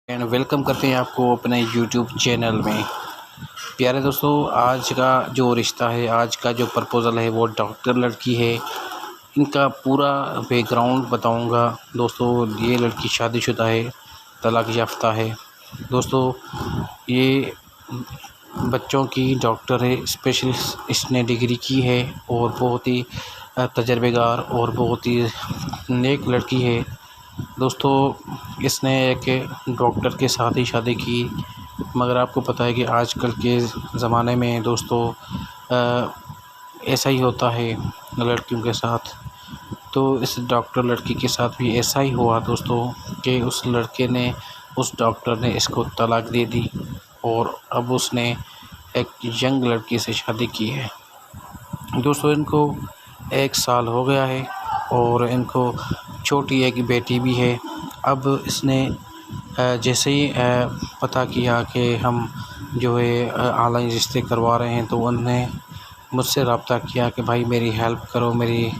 And welcome करते हैं आपको अपने यूट्यूब चैनल में। प्यारे दोस्तों, आज का जो रिश्ता है, आज का जो प्रपोज़ल है वो डॉक्टर लड़की है। इनका पूरा बैकग्राउंड बताऊंगा। दोस्तों, ये लड़की शादीशुदा है, तलाक याफ्ता है। दोस्तों, ये बच्चों की डॉक्टर है, स्पेशलिस्ट इसने डिग्री की है और बहुत ही तजर्बेकार और बहुत ही नेक लड़की है। दोस्तों, इसने एक डॉक्टर के साथ ही शादी की, मगर आपको पता है कि आजकल के ज़माने में दोस्तों ऐसा ही होता है लड़कियों के साथ। तो इस डॉक्टर लड़की के साथ भी ऐसा ही हुआ दोस्तों कि उस डॉक्टर ने इसको तलाक दे दी और अब उसने एक यंग लड़की से शादी की है। दोस्तों, इनको 1 साल हो गया है और इनको छोटी एक बेटी भी है। अब इसने जैसे ही पता किया कि हम जो है ऑनलाइन रिश्ते करवा रहे हैं, तो उन्होंने मुझसे रब्ता किया कि भाई मेरी हेल्प करो, मेरी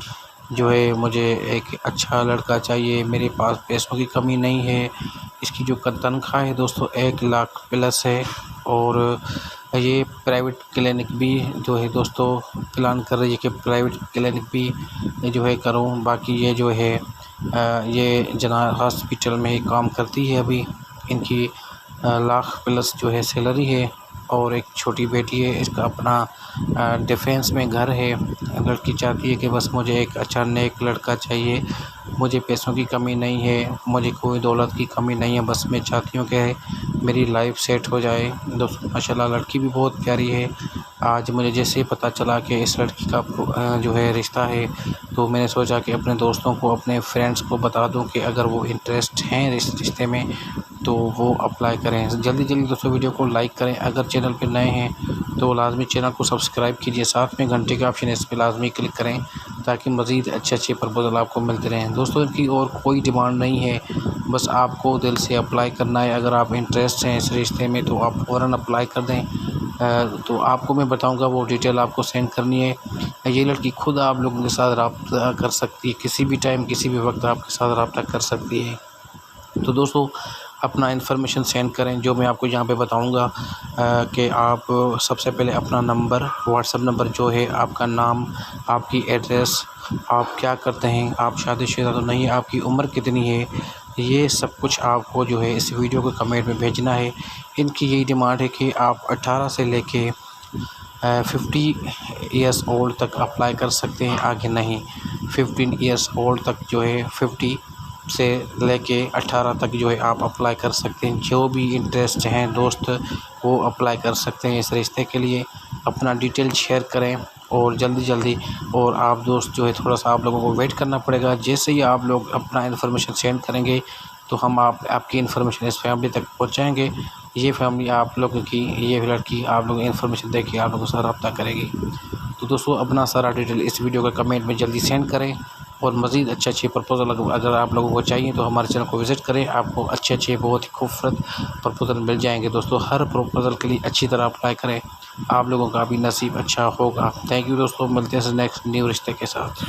जो है मुझे एक अच्छा लड़का चाहिए, मेरे पास पैसों की कमी नहीं है। इसकी जो तनख्वाह है दोस्तों 1 लाख प्लस है और ये प्राइवेट क्लिनिक भी जो है दोस्तों प्लान कर रही है कि प्राइवेट क्लिनिक भी जो है करूँ। बाकी ये जो है ये जना हॉस्पिटल में ही काम करती है। अभी इनकी लाख प्लस जो है सैलरी है और एक छोटी बेटी है। इसका अपना डिफेंस में घर है। लड़की चाहती है कि बस मुझे एक अच्छा नेक लड़का चाहिए, मुझे पैसों की कमी नहीं है, मुझे कोई दौलत की कमी नहीं है, बस मैं चाहती हूँ कि मेरी लाइफ सेट हो जाए। दोस्तों, माशाल्लाह लड़की भी बहुत प्यारी है। आज मुझे जैसे ही पता चला कि इस लड़की का जो है रिश्ता है, तो मैंने सोचा कि अपने दोस्तों को, अपने फ्रेंड्स को बता दूं कि अगर वो इंटरेस्ट हैं इस रिश्ते में तो वो अप्लाई करें। जल्दी दोस्तों वीडियो को लाइक करें। अगर चैनल पे नए हैं तो लाजमी चैनल को सब्सक्राइब कीजिए, साथ में घंटे का ऑप्शन है, इस पर लाजमी क्लिक करें ताकि मज़ीद अच्छे प्रपोजल आपको मिलते रहें। दोस्तों, इनकी और कोई डिमांड नहीं है, बस आपको दिल से अप्लाई करना है। अगर आप इंटरेस्ट हैं इस रिश्ते में तो आप फ़ौरन अप्लाई कर दें। तो आपको मैं बताऊंगा, वो डिटेल आपको सेंड करनी है। ये लड़की खुद आप लोगों के साथ रब्ता कर सकती है, किसी भी टाइम किसी भी वक्त आपके साथ रब्ता कर सकती है। तो दोस्तों, अपना इन्फॉर्मेशन सेंड करें जो मैं आपको यहाँ पे बताऊंगा कि आप सबसे पहले अपना नंबर, व्हाट्सएप नंबर जो है, आपका नाम, आपकी एड्रेस, आप क्या करते हैं, आप शादीशुदा तो नहीं, आपकी उम्र कितनी है, ये सब कुछ आपको जो है इस वीडियो को कमेंट में भेजना है। इनकी यही डिमांड है कि आप 18 से लेके 50 ईयर्स ओल्ड तक अप्लाई कर सकते हैं, आगे नहीं। 15 ईयर्स ओल्ड तक जो है 50 से लेके 18 तक जो है आप अप्लाई कर सकते हैं। जो भी इंटरेस्ट हैं दोस्त वो अप्लाई कर सकते हैं इस रिश्ते के लिए। अपना डिटेल शेयर करें और जल्दी और आप दोस्त जो है थोड़ा सा आप लोगों को वेट करना पड़ेगा। जैसे ही आप लोग अपना इन्फॉर्मेशन सेंड करेंगे तो हम आपकी इन्फॉर्मेशन इस फैमिली तक पहुंचाएंगे। ये फैमिली आप लोगों की, ये लड़की आप लोगों को इन्फॉर्मेशन दे के आप लोगों से रब्ता करेगी। तो दोस्तों, अपना सारा डिटेल इस वीडियो का कमेंट में जल्दी सेंड करें और मज़ीद अच्छे प्रपोज़ल अगर आप लोगों को चाहिए तो हमारे चैनल को विज़िट करें। आपको अच्छे बहुत ही खूबसूरत प्रपोज़ल मिल जाएंगे। दोस्तों, हर प्रपोज़ल के लिए अच्छी तरह अप्लाई करें, आप लोगों का भी नसीब अच्छा होगा। थैंक यू दोस्तों, मिलते हैं नेक्स्ट न्यू रिश्ते के साथ।